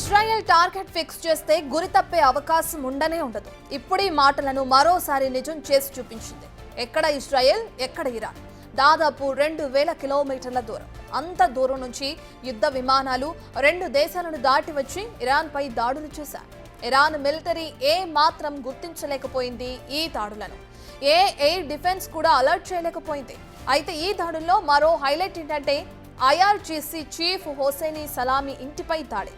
Israel target fix చేస్తే గురి తప్పే అవకాశం ఉండనే ఉండదు. ఇప్పుడు ఈ మాటలను మరోసారి నిజం చేసి చూపించింది. ఎక్కడ ఇజ్రాయెల్, ఎక్కడ ఇరాన్? దాదాపు 2000 కిలోమీటర్ల దూరం. అంత దూరం నుంచి యుద్ధ విమానాలు రెండు దేశాలను దాటి వచ్చి ఇరాన్ పై దాడులు చేశారు. ఇరాన్ మిలిటరీ ఏ మాత్రం గుర్తించలేకపోయింది ఈ దాడులను. ఎయిర్ డిఫెన్స్ కూడా అలర్ట్ చేయలేకపోయింది. అయితే ఈ దాడుల్లో మరో హైలైట్ ఏంటంటే ఐఆర్జీసీ చీఫ్ హొసైనీ సలామీ ఇంటిపై దాడి.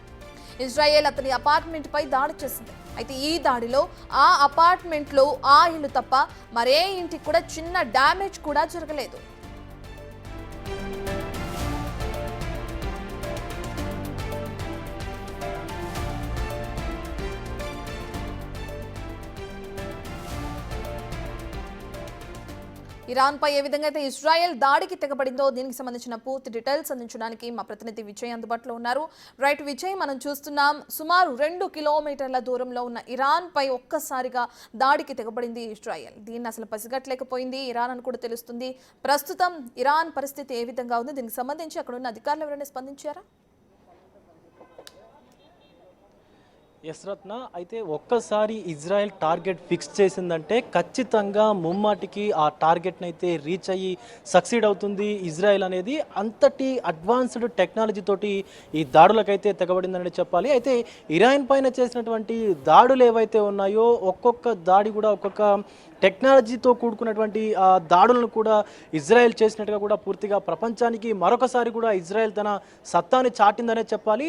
ఇజ్రాయెల్ అతని అపార్ట్మెంట్ పై దాడి చేసింది. అయితే ఈ దాడిలో ఆ అపార్ట్మెంట్ లో ఆ ఇల్లు తప్ప మరే ఇంటికి కూడా చిన్న డ్యామేజ్ కూడా జరగలేదు. ఇరాన్ పై ఏ విధంగా అయితే ఇజ్రాయెల్ దాడికి తెగబడిందో దీనికి సంబంధించిన పూర్తి డీటెయిల్స్ అందించడానికి మా ప్రతినిధి విజయ్ అందుబాటులో ఉన్నారు. రైట్ విజయ్, మనం చూస్తున్నాం సుమారు 2 కిలోమీటర్ల దూరంలో ఉన్న ఇరాన్ పై ఒక్కసారిగా దాడికి తెగబడింది ఇజ్రాయెల్. దీన్ని అసలు పసిగట్టలేకపోయింది ఇరాన్ అని కూడా తెలుస్తుంది. ప్రస్తుతం ఇరాన్ పరిస్థితి ఏ విధంగా ఉంది? దీనికి సంబంధించి అక్కడ ఉన్న అధికారులు ఎవరైనా స్పందించారా? ఎస్ రత్న, అయితే ఒక్కసారి ఇజ్రాయెల్ టార్గెట్ ఫిక్స్ చేసిందంటే ఖచ్చితంగా ముమ్మాటికి ఆ టార్గెట్ని అయితే రీచ్ అయ్యి సక్సీడ్ అవుతుంది ఇజ్రాయెల్ అనేది. అంతటి అడ్వాన్స్డ్ టెక్నాలజీ తోటి ఈ దాడులకైతే తెగబడిందని చెప్పాలి. అయితే ఇరాన్ పైన చేసినటువంటి దాడులు ఏవైతే ఉన్నాయో ఒక్కొక్క దాడి కూడా ఒక్కొక్క టెక్నాలజీతో కూడుకున్నటువంటి దాడులను కూడా ఇజ్రాయెల్ చేసినట్టుగా కూడా పూర్తిగా ప్రపంచానికి మరొకసారి కూడా ఇజ్రాయెల్ తన సత్తాని చాటిందనే చెప్పాలి.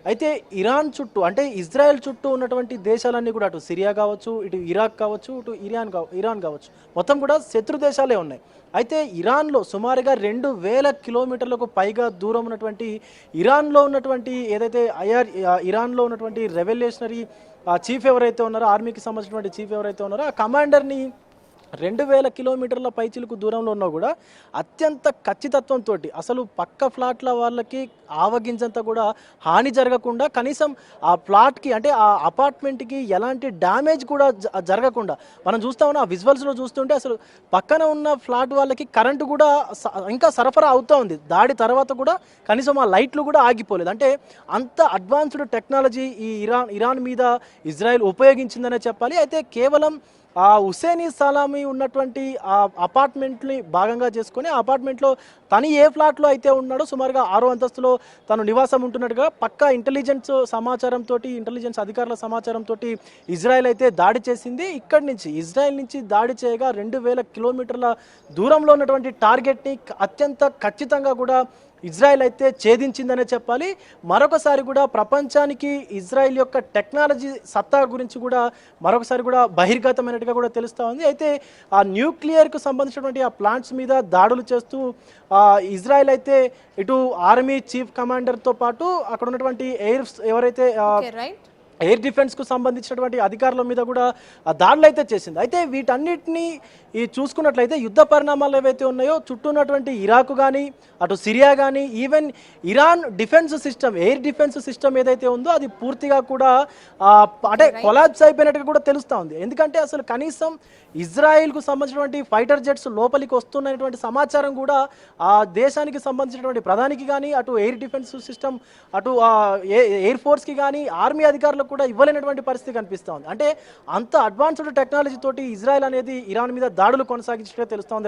అయితే ఇరాన్ చుట్టూ అంటే ఇజ్రాయెల్ చుట్టూ ఉన్నటువంటి దేశాలన్నీ కూడా అటు సిరియా కావచ్చు, ఇటు ఇరాక్ కావచ్చు, ఇటు ఇరాన్ కావచ్చు, మొత్తం కూడా శత్రు దేశాలే ఉన్నాయి. అయితే ఇరాన్లో సుమారుగా 2000 కిలోమీటర్లకు పైగా దూరం ఉన్నటువంటి ఇరాన్లో ఉన్నటువంటి ఏదైతే ఇరాన్లో ఉన్నటువంటి రెవల్యూషనరీ చీఫ్ ఎవరైతే ఉన్నారో, ఆర్మీకి సంబంధించినటువంటి చీఫ్ ఎవరైతే ఉన్నారో ఆ కమాండర్ని 2000 కిలోమీటర్ల పైచిలకు దూరంలో ఉన్నా కూడా అత్యంత ఖచ్చితత్వంతో అసలు పక్క ఫ్లాట్ల వాళ్ళకి ఆవగించంత కూడా హాని జరగకుండా, కనీసం ఆ ఫ్లాట్కి అంటే ఆ అపార్ట్మెంట్కి ఎలాంటి డ్యామేజ్ కూడా జరగకుండా మనం చూస్తా ఉన్నాం. ఆ విజువల్స్లో చూస్తుంటే అసలు పక్కన ఉన్న ఫ్లాట్ వాళ్ళకి కరెంటు కూడా ఇంకా సరఫరా అవుతూ ఉంది. దాడి తర్వాత కూడా కనీసం ఆ లైట్లు కూడా ఆగిపోలేదు. అంటే అంత అడ్వాన్స్డ్ టెక్నాలజీ ఈ ఇరాన్ మీద ఇజ్రాయెల్ ఉపయోగించిందనే చెప్పాలి. అయితే కేవలం ఆ హుసేనీ సలామీ ఉన్నటువంటి ఆ అపార్ట్మెంట్ని భాగంగా చేసుకొని ఆ అపార్ట్మెంట్లో తను ఏ ఫ్లాట్లో అయితే ఉన్నాడో సుమారుగా 6వ అంతస్తులో తను నివాసం ఉంటున్నట్టుగా పక్కా ఇంటెలిజెన్స్ అధికారుల సమాచారంతో ఇజ్రాయెల్ అయితే దాడి చేసింది. ఇక్కడి నుంచి ఇజ్రాయెల్ నుంచి దాడి చేయగా 2000 కిలోమీటర్ల దూరంలో ఉన్నటువంటి టార్గెట్ని అత్యంత ఖచ్చితంగా కూడా ఇజ్రాయెల్ అయితే ఛేదించిందనే చెప్పాలి. మరొకసారి కూడా ప్రపంచానికి ఇజ్రాయెల్ యొక్క టెక్నాలజీ సత్తా గురించి కూడా మరొకసారి కూడా బహిర్గతమైనట్టుగా కూడా తెలుస్తూ ఉంది. అయితే ఆ న్యూక్లియర్కు సంబంధించినటువంటి ఆ ప్లాంట్స్ మీద దాడులు చేస్తూ ఇజ్రాయెల్ అయితే ఇటు ఆర్మీ చీఫ్ కమాండర్తో పాటు అక్కడ ఉన్నటువంటి ఎయిర్ డిఫెన్స్కు సంబంధించినటువంటి అధికారుల మీద కూడా దాడులు అయితే చేసింది. అయితే వీటన్నిటినీ చూసుకున్నట్లయితే యుద్ధ పరిణామాలు ఏవైతే ఉన్నాయో చుట్టూ ఉన్నటువంటి ఇరాక్ కానీ, అటు సిరియా కానీ, even Iran defence system, air defence system ఏదైతే ఉందో అది పూర్తిగా కూడా అంటే కొలాప్స్ అయిపోయినట్టుగా కూడా తెలుస్తూ ఉంది. ఎందుకంటే అసలు కనీసం ఇజ్రాయిల్కు సంబంధించినటువంటి ఫైటర్ జెట్స్ లోపలికి వస్తున్నటువంటి సమాచారం కూడా ఆ దేశానికి సంబంధించినటువంటి ప్రధానికి కానీ, అటు ఎయిర్ డిఫెన్స్ సిస్టమ్, అటు ఎయిర్ ఫోర్స్కి కానీ, ఆర్మీ అధికారులకు కూడా ఇవ్వలేనటువంటి పరిస్థితి కనిపిస్తూ ఉంది. అంటే అంత అడ్వాన్స్డ్ టెక్నాలజీ తోటి ఇజ్రాయెల్ అనేది ఇరాన్ మీద దాడులు కొనసాగించినట్టు తెలుస్తోంది.